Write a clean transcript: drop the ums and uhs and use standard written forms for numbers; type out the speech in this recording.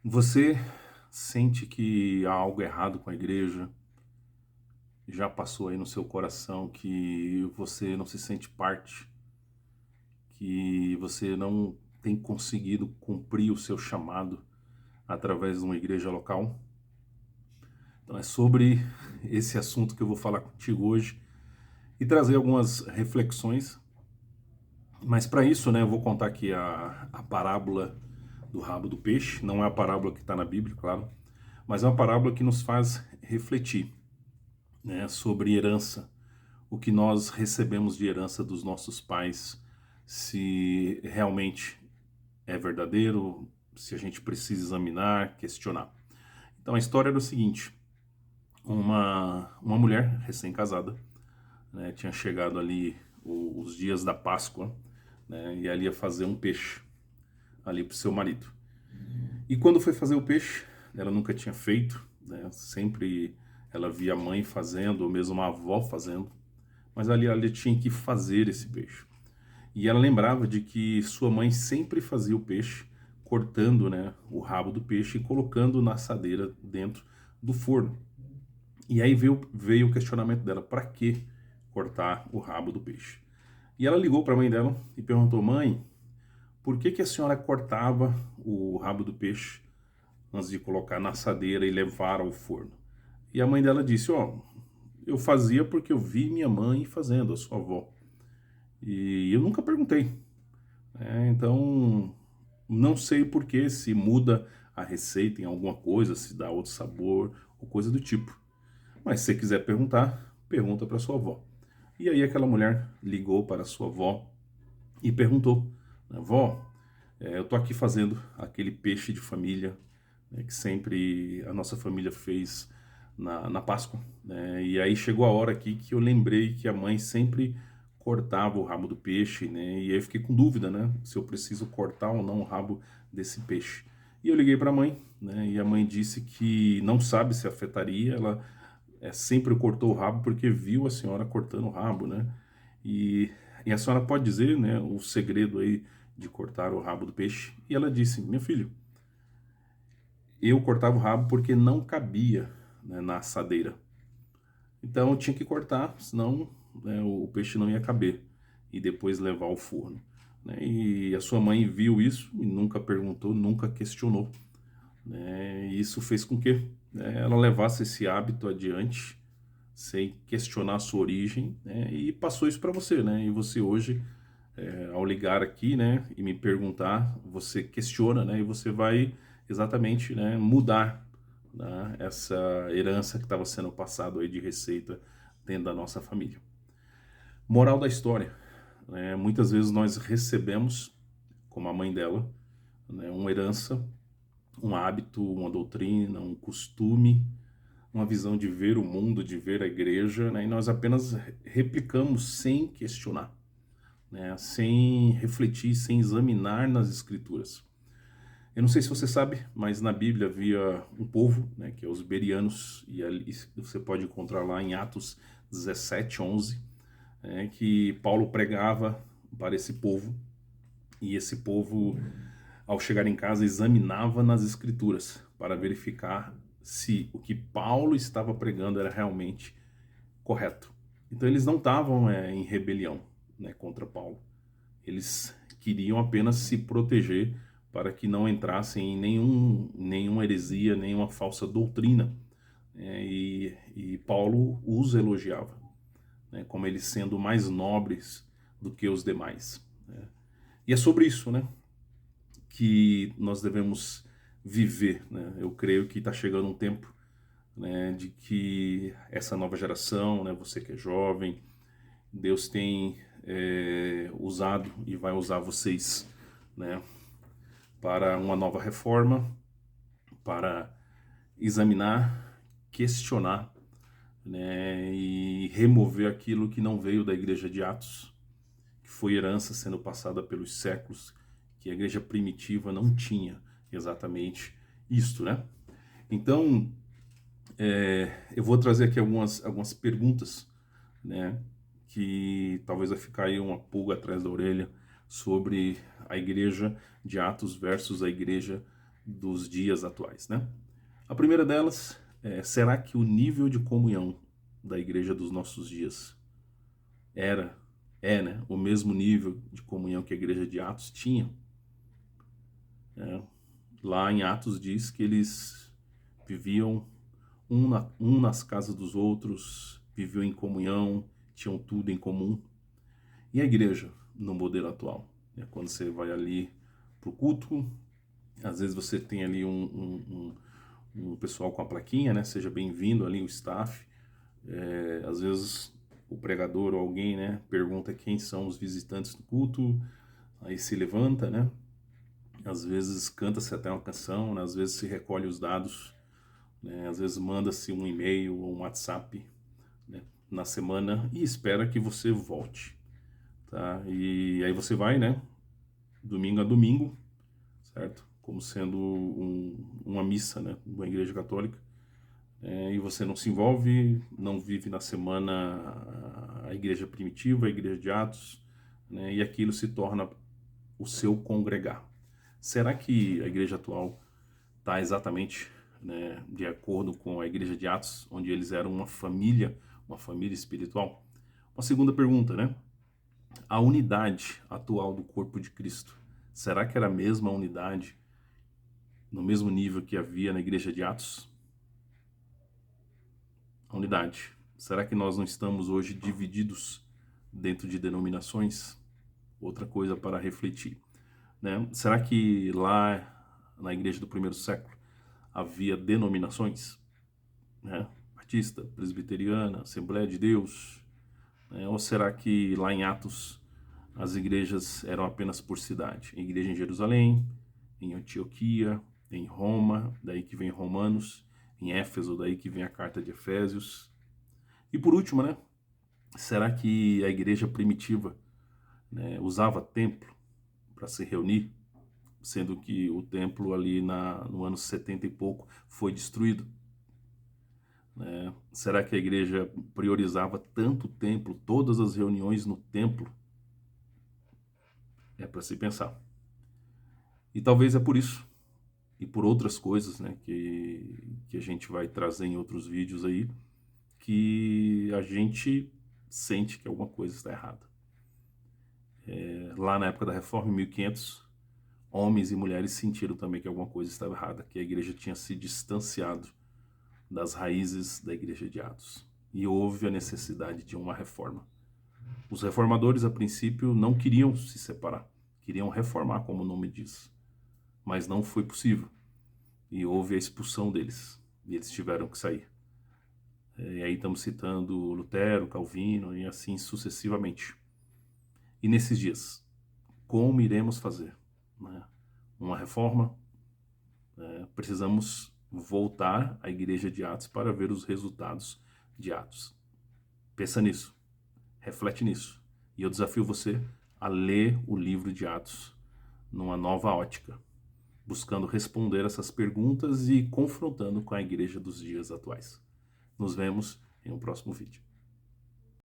Você sente que há algo errado com a igreja? Já passou aí no seu coração que você não se sente parte, que você não tem conseguido cumprir o seu chamado através de uma igreja local? Então é sobre esse assunto que eu vou falar contigo hoje e trazer algumas reflexões. Mas para isso, né, eu vou contar aqui a parábola do rabo do peixe. Não é a parábola que está na Bíblia, claro, mas é uma parábola que nos faz refletir, né, sobre herança, o que nós recebemos de herança dos nossos pais, se realmente é verdadeiro, se a gente precisa examinar, questionar. Então a história era o seguinte: uma mulher recém-casada, né, tinha chegado ali os dias da Páscoa, né, e ali ia fazer um peixe ali para o seu marido. E quando foi fazer o peixe, ela nunca tinha feito, né, sempre ela via a mãe fazendo, ou mesmo a avó fazendo, mas ali ela tinha que fazer esse peixe. E ela lembrava de que sua mãe sempre fazia o peixe, cortando, né, o rabo do peixe e colocando na assadeira dentro do forno. E aí veio o questionamento dela: para que cortar o rabo do peixe? E ela ligou para a mãe dela e perguntou: mãe, por que a senhora cortava o rabo do peixe antes de colocar na assadeira e levar ao forno? E a mãe dela disse: ó, eu fazia porque eu vi minha mãe fazendo, a sua avó. E eu nunca perguntei. Então, não sei por que, se muda a receita em alguma coisa, se dá outro sabor ou coisa do tipo. Mas se você quiser perguntar, pergunta para sua avó. E aí aquela mulher ligou para a sua avó e perguntou: vó, eu tô aqui fazendo aquele peixe de família, né, que sempre a nossa família fez na Páscoa, né? E aí chegou a hora aqui que eu lembrei que a mãe sempre cortava o rabo do peixe, né? E aí eu fiquei com dúvida, né, se eu preciso cortar ou não o rabo desse peixe. E eu liguei para a mãe, né? E a mãe disse que não sabe se afetaria. Ela sempre cortou o rabo porque viu a senhora cortando o rabo, né? E, e a senhora pode dizer, né, o segredo aí de cortar o rabo do peixe? E ela disse: meu filho, eu cortava o rabo porque não cabia, né, na assadeira. Então eu tinha que cortar, senão, né, o peixe não ia caber e depois levar ao forno, né? E a sua mãe viu isso e nunca perguntou, nunca questionou, né? E isso fez com que, né, ela levasse esse hábito adiante sem questionar a sua origem, né? E passou isso para você, né? E você hoje, ao ligar aqui, né, e me perguntar, você questiona, né, e você vai exatamente, né, mudar, né, essa herança que estava sendo passado aí de receita dentro da nossa família. Moral da história, né, muitas vezes nós recebemos, como a mãe dela, né, uma herança, um hábito, uma doutrina, um costume, uma visão de ver o mundo, de ver a igreja, né, e nós apenas replicamos sem questionar, né, sem refletir, sem examinar nas escrituras. Eu não sei se você sabe, mas na Bíblia havia um povo, né, que é os Berianos, e ali você pode encontrar lá em Atos 17:11, que Paulo pregava para esse povo, e esse povo, ao chegar em casa, examinava nas escrituras para verificar se o que Paulo estava pregando era realmente correto. Então eles não estavam em rebelião, né, contra Paulo. Eles queriam apenas se proteger para que não entrassem em nenhuma heresia, nenhuma falsa doutrina, né? E Paulo os elogiava, né, como eles sendo mais nobres do que os demais, né? E é sobre isso, né, que nós devemos viver, né? Eu creio que está chegando um tempo, né, de que essa nova geração, né, você que é jovem, Deus tem usado e vai usar vocês, né, para uma nova reforma, para examinar, questionar, né, e remover aquilo que não veio da igreja de Atos, que foi herança sendo passada pelos séculos, que a igreja primitiva não tinha exatamente isto, né? Então, eu vou trazer aqui algumas perguntas, né, que talvez vai ficar aí uma pulga atrás da orelha sobre a igreja de Atos versus a igreja dos dias atuais, né? A primeira delas é: será que o nível de comunhão da igreja dos nossos dias era, né, o mesmo nível de comunhão que a igreja de Atos tinha? É, lá em Atos diz que eles viviam um nas casas dos outros, viviam em comunhão, tinham tudo em comum. E a igreja no modelo atual? Quando você vai ali para o culto, às vezes você tem ali um pessoal com a plaquinha, né? Seja bem-vindo ali, o staff. Às vezes o pregador ou alguém, né, pergunta quem são os visitantes do culto, aí se levanta, né? Às vezes canta-se até uma canção, né? Às vezes se recolhe os dados, né? Às vezes manda-se um e-mail ou um WhatsApp, né, na semana e espera que você volte, tá? E aí você vai, né, domingo a domingo, certo? Como sendo uma missa, né, uma igreja católica, e você não se envolve, não vive na semana a igreja primitiva, a igreja de Atos, né, e aquilo se torna o seu congregar. Será que a igreja atual está exatamente, né, de acordo com a igreja de Atos, onde eles eram uma família espiritual? Uma segunda pergunta, né? A unidade atual do corpo de Cristo, será que era a mesma unidade, no mesmo nível que havia na igreja de Atos? A unidade. Será que nós não estamos hoje divididos dentro de denominações? Outra coisa para refletir, né? Será que lá na igreja do primeiro século havia denominações, né? Batista, presbiteriana, Assembleia de Deus, né? Ou será que lá em Atos as igrejas eram apenas por cidade? Igreja em Jerusalém, em Antioquia, em Roma, daí que vem Romanos, em Éfeso, daí que vem a carta de Efésios. E por último, né? Será que a igreja primitiva, né, usava templo para se reunir, sendo que o templo ali no ano 70 e pouco foi destruído? Né? Será que a igreja priorizava tanto o templo, todas as reuniões no templo? É para se pensar. E talvez é por isso, e por outras coisas, né, que a gente vai trazer em outros vídeos aí, que a gente sente que alguma coisa está errada. Lá na época da Reforma, em 1500, homens e mulheres sentiram também que alguma coisa estava errada, que a igreja tinha se distanciado das raízes da igreja de Atos. E houve a necessidade de uma reforma. Os reformadores, a princípio, não queriam se separar, queriam reformar, como o nome diz. Mas não foi possível. E houve a expulsão deles. E eles tiveram que sair. E aí estamos citando Lutero, Calvino e assim sucessivamente. E nesses dias, como iremos fazer, né, uma reforma? Precisamos voltar à igreja de Atos para ver os resultados de Atos. Pensa nisso, reflete nisso. E eu desafio você a ler o livro de Atos numa nova ótica, buscando responder essas perguntas e confrontando com a igreja dos dias atuais. Nos vemos em um próximo vídeo.